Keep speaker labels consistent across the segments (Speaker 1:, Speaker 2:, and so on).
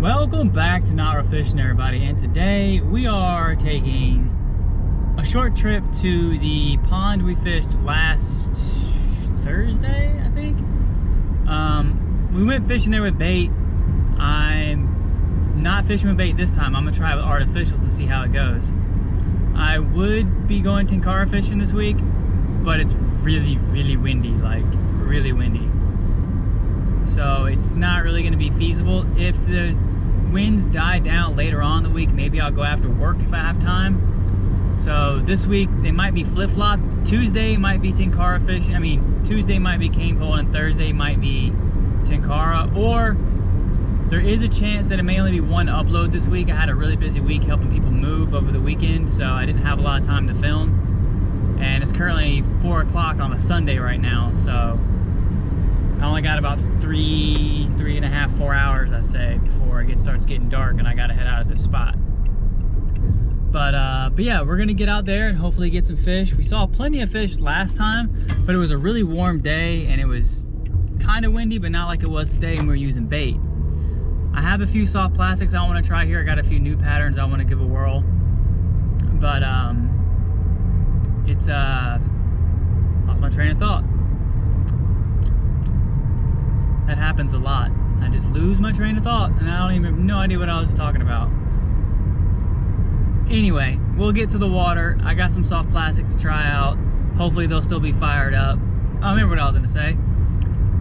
Speaker 1: Welcome back to Not Real Fishing, everybody, and today we are taking a short trip to the pond we fished last Thursday, I think. We went fishing there with bait. I'm not fishing with bait this time. I'm gonna try with artificials to see how it goes. I would be going tenkara fishing this week, but it's really windy, like really windy. So it's not really gonna be feasible. If the winds die down later on in the week, maybe I'll go after work if I have time. So this week they might be flip-flopped. Tuesday might be tenkara fishing. Tuesday might be Canepole and Thursday might be tenkara. Or there is a chance that it may only be one upload this week. I had a really busy week helping people move over the weekend, so I didn't have a lot of time to film. And it's currently 4 o'clock on a Sunday right now, so I only got about three and a half, 4 hours, I say, before it starts getting dark and I gotta head out of this spot. But yeah, we're gonna get out there and hopefully get some fish. We saw plenty of fish last time, but it was a really warm day and it was kind of windy, but not like it was today, and we were using bait. I have a few soft plastics I want to try here. I got a few new patterns I want to give a whirl. But it's lost my train of thought. That happens a lot. I just lose my train of thought and I don't even have no idea what I was talking about. Anyway, we'll get to the water. I got some soft plastics to try out. Hopefully they'll still be fired up. I remember what I was gonna say.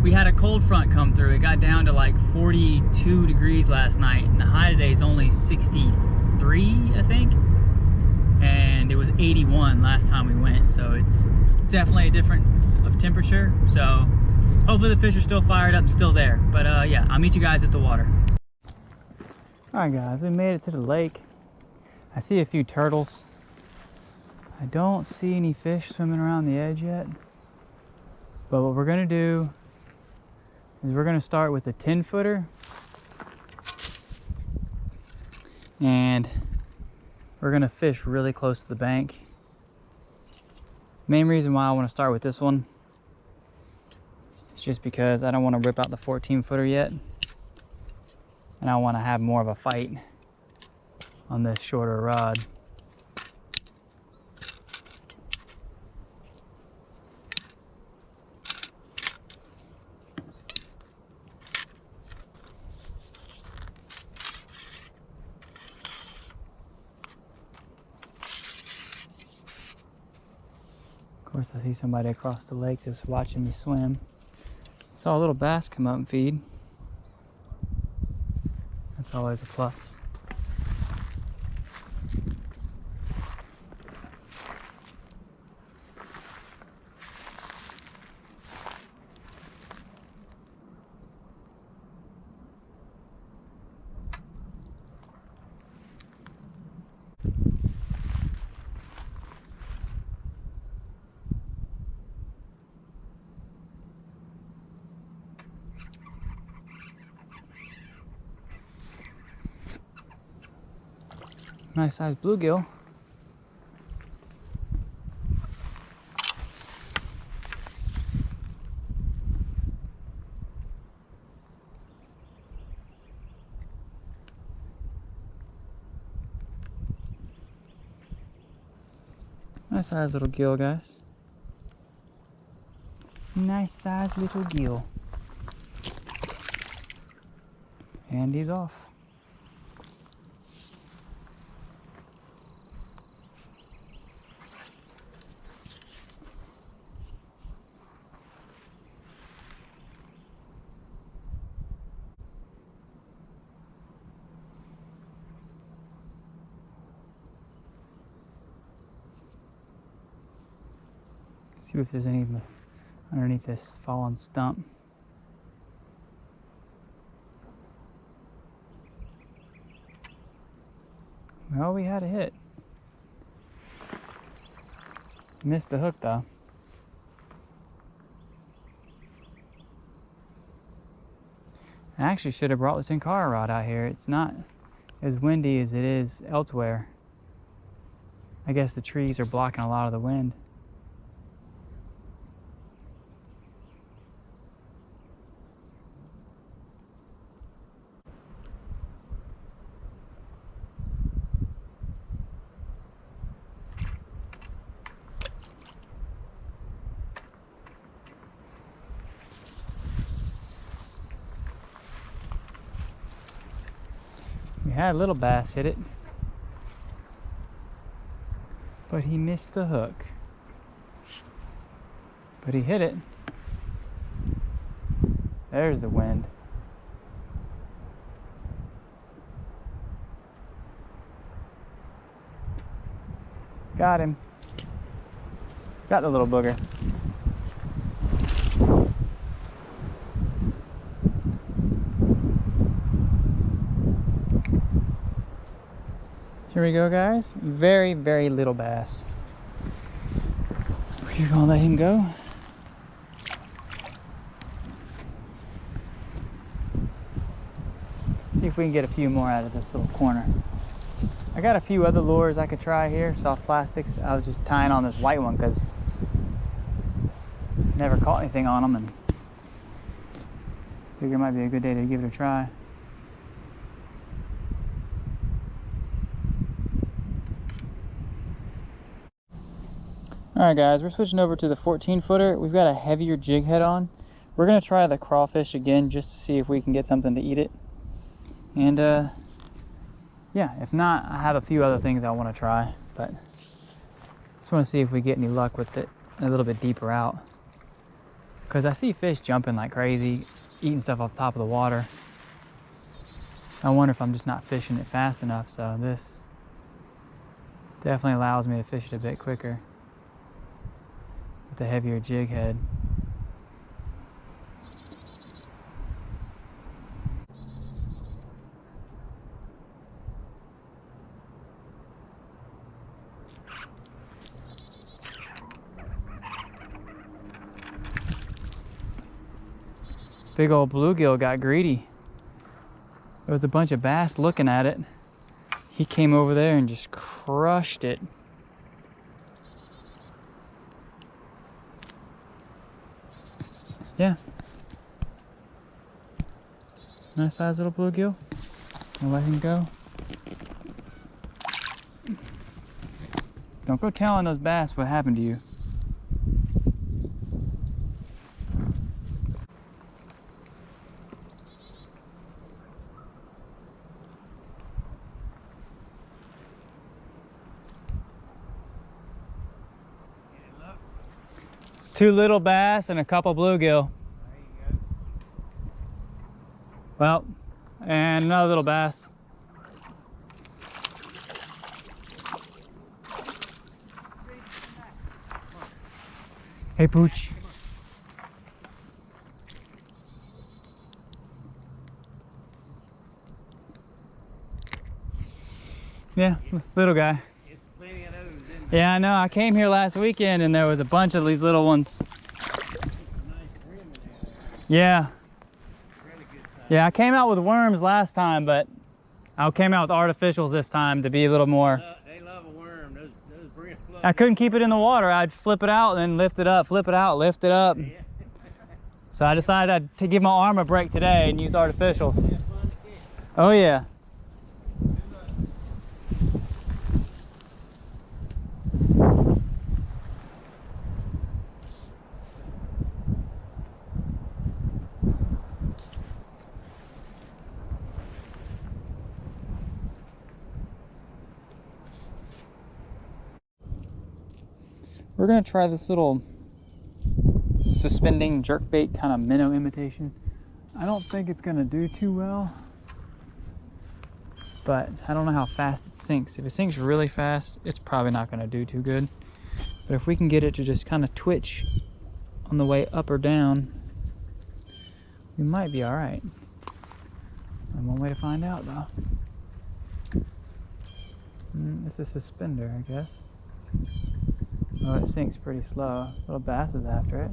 Speaker 1: We had a cold front come through. It got down to like 42 degrees last night, and the high today is only 63, I think. And it was 81 last time we went, so it's definitely a difference of temperature. So hopefully the fish are still fired up and still there. But yeah, I'll meet you guys at the water. All right, guys, we made it to the lake. I see a few turtles. I don't see any fish swimming around the edge yet. But what we're gonna do is we're gonna start with a 10-footer. And we're gonna fish really close to the bank. Main reason why I wanna start with this one is just because I don't wanna rip out the 14-footer yet. And I wanna have more of a fight on this shorter rod. Of course, I see somebody across the lake just watching me swim. Saw a little bass come up and feed. That's always a plus. Nice sized bluegill. Nice sized little gill, guys. Nice sized little gill. And he's off. See if there's any underneath this fallen stump. Well, we had a hit. Missed the hook though. I actually should have brought the tenkara rod out here. It's not as windy as it is elsewhere. I guess the trees are blocking a lot of the wind. had a little bass hit it, but he missed the hook. But he hit it. There's the wind. Got him. Got the little booger. Here we go, guys. Very, very little bass. We're gonna let him go. See if we can get a few more out of this little corner. I got a few other lures I could try here, soft plastics. I was just tying on this white one because never caught anything on them, and figure it might be a good day to give it a try. Alright guys, we're switching over to the 14 footer. We've got a heavier jig head on. We're going to try the crawfish again just to see if we can get something to eat it. And yeah, if not, I have a few other things I want to try, but just want to see if we get any luck with it a little bit deeper out. Because I see fish jumping like crazy, eating stuff off the top of the water. I wonder if I'm just not fishing it fast enough, so this definitely allows me to fish it a bit quicker with the heavier jig head. Big old bluegill got greedy. There was a bunch of bass looking at it. He came over there and just crushed it. Yeah. Nice size little bluegill. I'll let him go. Don't go telling those bass what happened to you. Two little bass and a couple bluegill. There you go. Well, and another little bass. Hey, Pooch. Yeah, little guy. Yeah, I know. I came here last weekend and there was a bunch of these little ones. Yeah. Yeah, I came out with worms last time, but I came out with artificials this time to be a little more.
Speaker 2: They love a worm. Those brim flood.
Speaker 1: I couldn't keep it in the water. I'd flip it out and then lift it up, flip it out, lift it up.
Speaker 2: Yeah.
Speaker 1: So I decided to give my arm a break today and use artificials. Oh yeah. We're gonna try this little suspending jerkbait kind of minnow imitation. I don't think it's gonna do too well, but I don't know how fast it sinks. If it sinks really fast, it's probably not gonna do too good. But if we can get it to just kind of twitch on the way up or down, we might be all right. And one way to find out though. It's a suspender, I guess. Oh, it sinks pretty slow. Little bass is after it.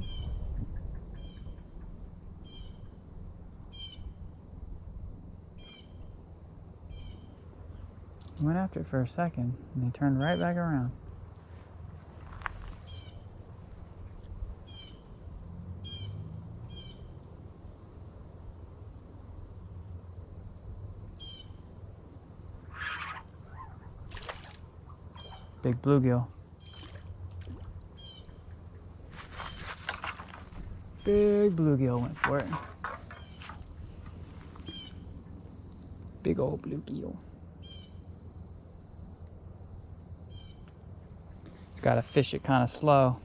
Speaker 1: Went after it for a second and they turned right back around. Big bluegill. Big bluegill went for it. Big old bluegill. Gotta fish it kind of slow.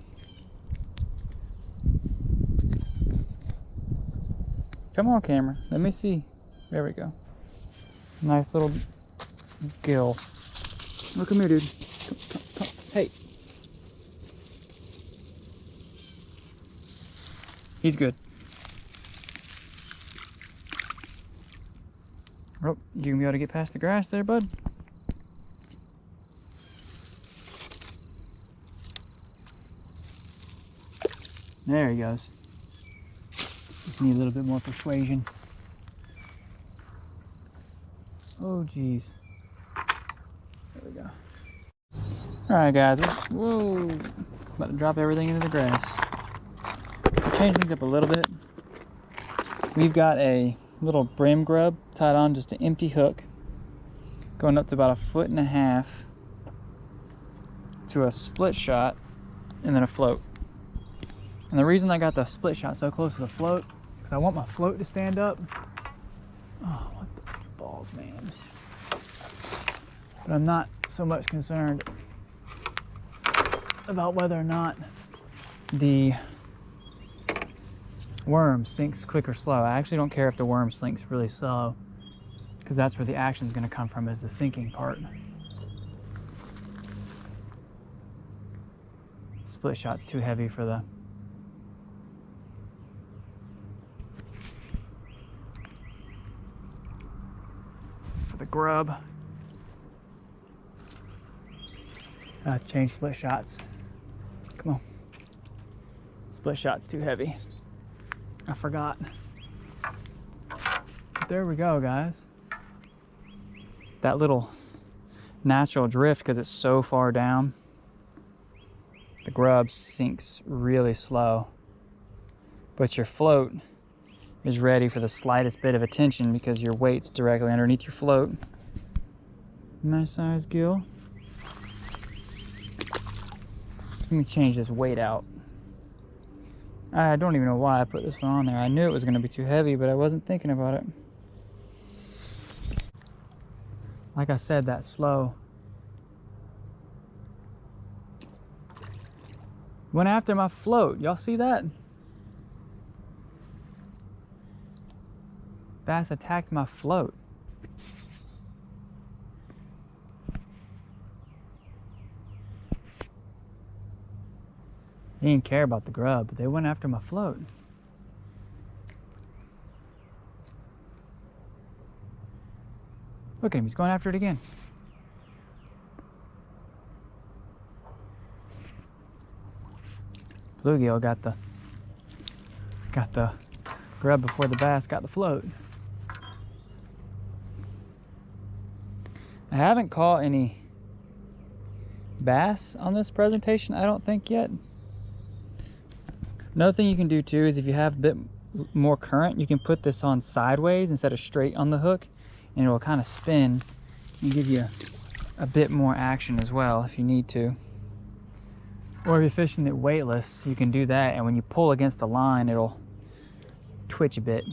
Speaker 1: Come on, camera. Let me see. There we go. Nice little gill. Look, come here, dude. Come. Hey. He's good. Oh, you gonna be able to get past the grass there, bud? There he goes. Just need a little bit more persuasion. Oh, geez. There we go. Alright, guys. Whoa. About to drop everything into the grass. Change things up a little bit. We've got a little brim grub tied on just an empty hook, going up to about 1.5 feet to a split shot and then a float. And the reason I got the split shot so close to the float is because I want my float to stand up. Oh, what the balls, man. But I'm not so much concerned about whether or not the worm sinks quick or slow. I actually don't care if the worm sinks really slow, because that's where the action is going to come from, is the sinking part. Split shot's too heavy for the grub. Change split shots. Come on. Split shot's too heavy. I forgot. There we go, guys. That little natural drift, because it's so far down, the grub sinks really slow. But your float is ready for the slightest bit of attention because your weight's directly underneath your float. Nice size gill. Let me change this weight out. I don't even know why I put this one on there. I knew it was going to be too heavy, but I wasn't thinking about it. Like I said, that slow. Went after my float. Y'all see that? Bass attacked my float. He didn't care about the grub, but they went after my float. Look at him, he's going after it again. Bluegill got the grub before the bass got the float. I haven't caught any bass on this presentation, I don't think, yet. Another thing you can do too is if you have a bit more current, you can put this on sideways instead of straight on the hook, and it will kind of spin and give you a bit more action as well if you need to. Or if you're fishing it weightless, you can do that, and when you pull against the line, it'll twitch a bit.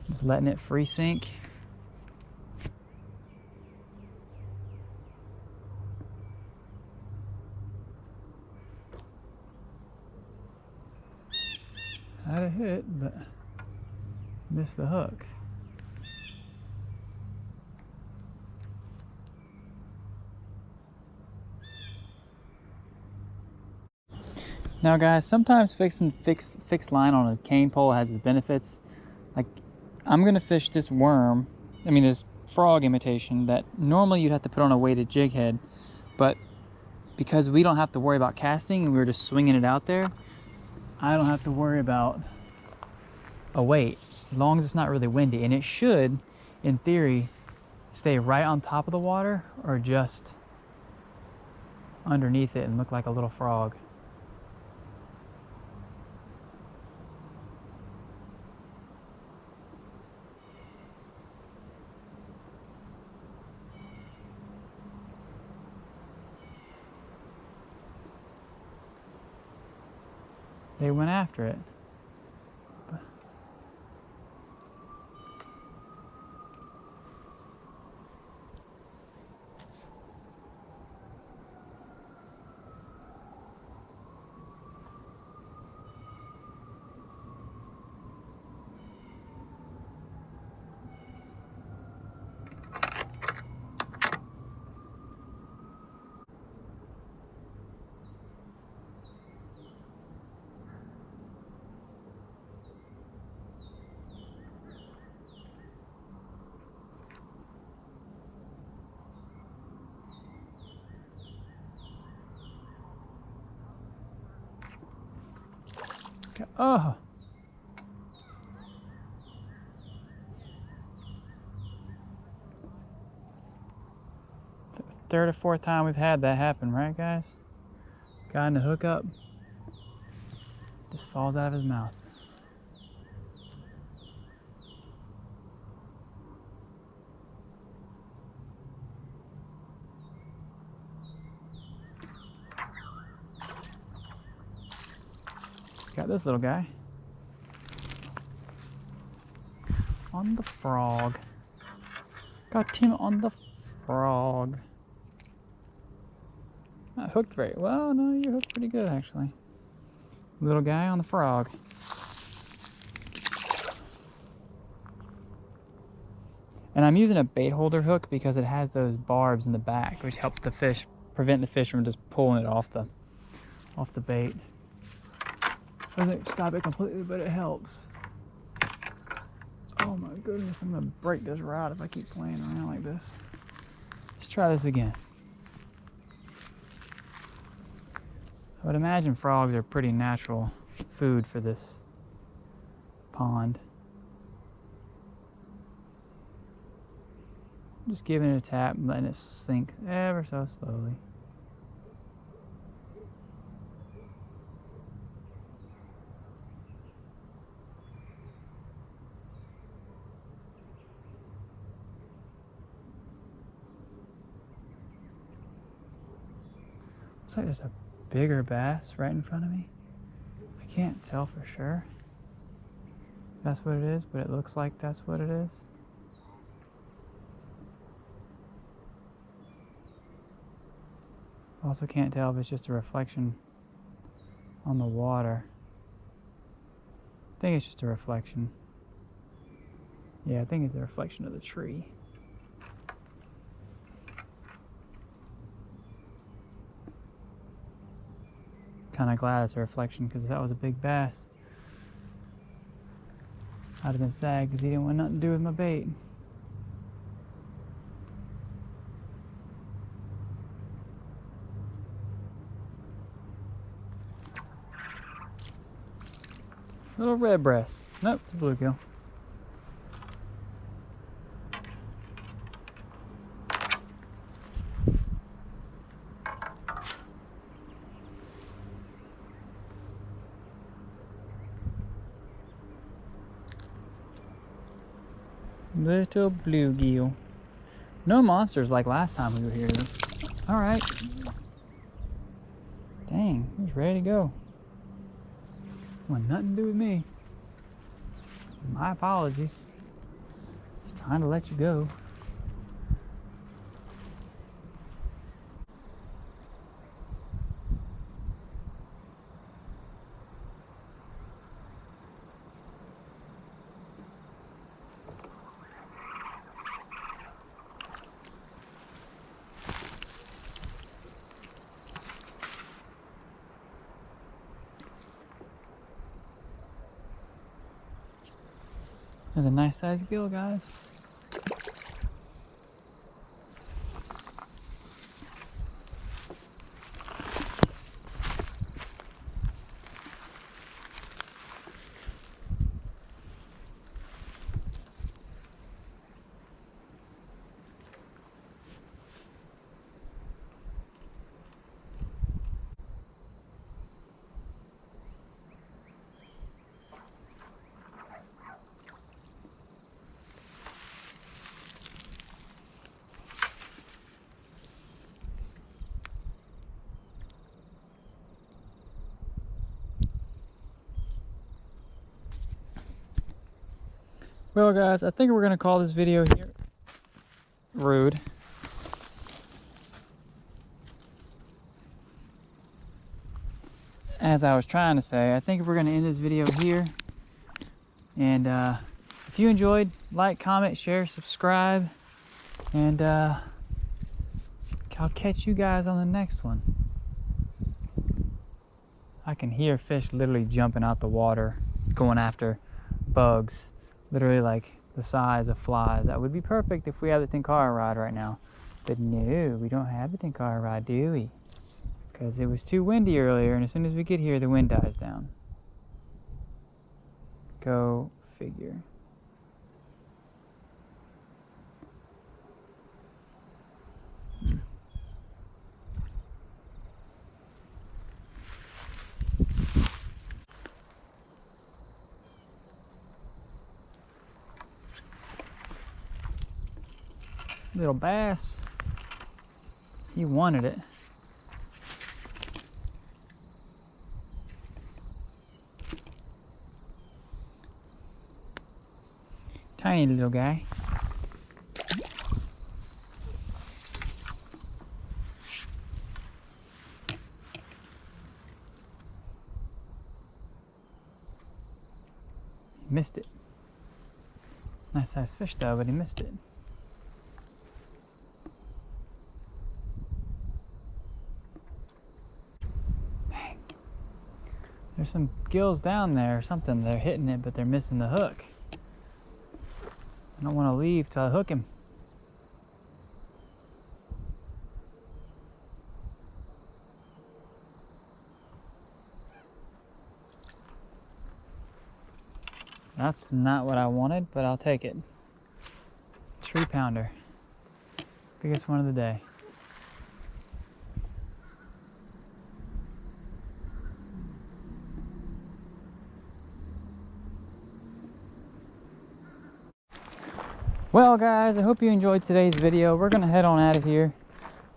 Speaker 1: Just letting it free sink. Had a hit, but missed the hook. Now guys, sometimes fixing fixed line on a cane pole has its benefits. Like, I'm gonna fish this worm, this frog imitation that normally you'd have to put on a weighted jig head, but because we don't have to worry about casting and we're just swinging it out there, I don't have to worry about a weight as long as it's not really windy, and it should, in theory, stay right on top of the water or just underneath it and look like a little frog. They went after it. Oh. Third or fourth time we've had that happen, right guys? Got in the hook up, just falls out of his mouth. Got this little guy on the frog. Got him on the frog. Not hooked very well. No, you're hooked pretty good actually. Little guy on the frog. And I'm using a bait holder hook because it has those barbs in the back, which helps the fish, prevent the fish from just pulling it off the bait. Doesn't stop it completely, but it helps. Oh my goodness, I'm gonna break this rod if I keep playing around like this. Let's try this again. I would imagine frogs are pretty natural food for this pond. Just giving it a tap and letting it sink ever so slowly. Looks like there's a bigger bass right in front of me. I can't tell for sure if that's what it is, but it looks like that's what it is. Also can't tell if it's just a reflection on the water. I think it's just a reflection. Yeah, I think it's a reflection of the tree. Kind of glad it's a reflection because that was a big bass. I'd have been sad because he didn't want nothing to do with my bait. Little red breast. Nope, it's a bluegill. Little bluegill. No monsters like last time we were here. All right. Dang, he's ready to go. Want nothing to do with me. My apologies. Just trying to let you go. Another nice sized gill, guys. Well guys, I think we're gonna call this video here rude. As I was trying to say, I think we're gonna end this video here. And if you enjoyed, like, comment, share, subscribe, and I'll catch you guys on the next one. I can hear fish literally jumping out the water, going after bugs. Literally like the size of flies. That would be perfect if we had the Tenkara rod right now. But no, we don't have the Tenkara rod, do we? Because it was too windy earlier, and as soon as we get here, the wind dies down. Go figure. Little bass. He wanted it. Tiny little guy. He missed it. Nice size fish though, but he missed it. Dang. There's some gills down there or something. They're hitting it, but they're missing the hook. I don't want to leave till I hook him. That's not what I wanted, but I'll take it. 3-pounder. Biggest one of the day. Well guys, I hope you enjoyed today's video. We're gonna head on out of here.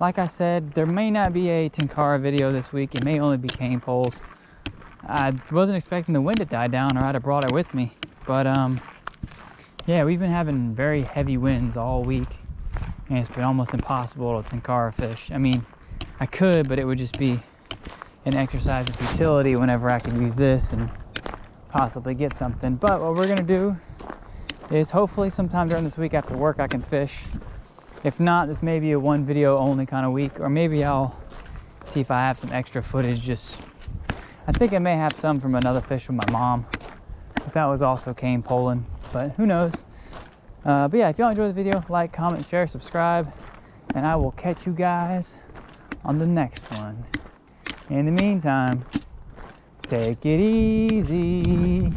Speaker 1: Like I said, there may not be a Tenkara video this week. It may only be Canepoles. I wasn't expecting the wind to die down or I'd have brought it with me. But yeah, we've been having very heavy winds all week. And it's been almost impossible to Tenkara fish. I mean, I could, but it would just be an exercise of futility whenever I could use this and possibly get something. But what we're gonna do is hopefully sometime during this week after work I can fish. If not, this may be a one video only kind of week, or maybe I'll see if I have some extra footage. I think I may have some from another fish with my mom, but that was also Canepoling, but who knows. But yeah, if y'all enjoyed the video, like, comment, share, subscribe, and I will catch you guys on the next one. In the meantime, take it easy.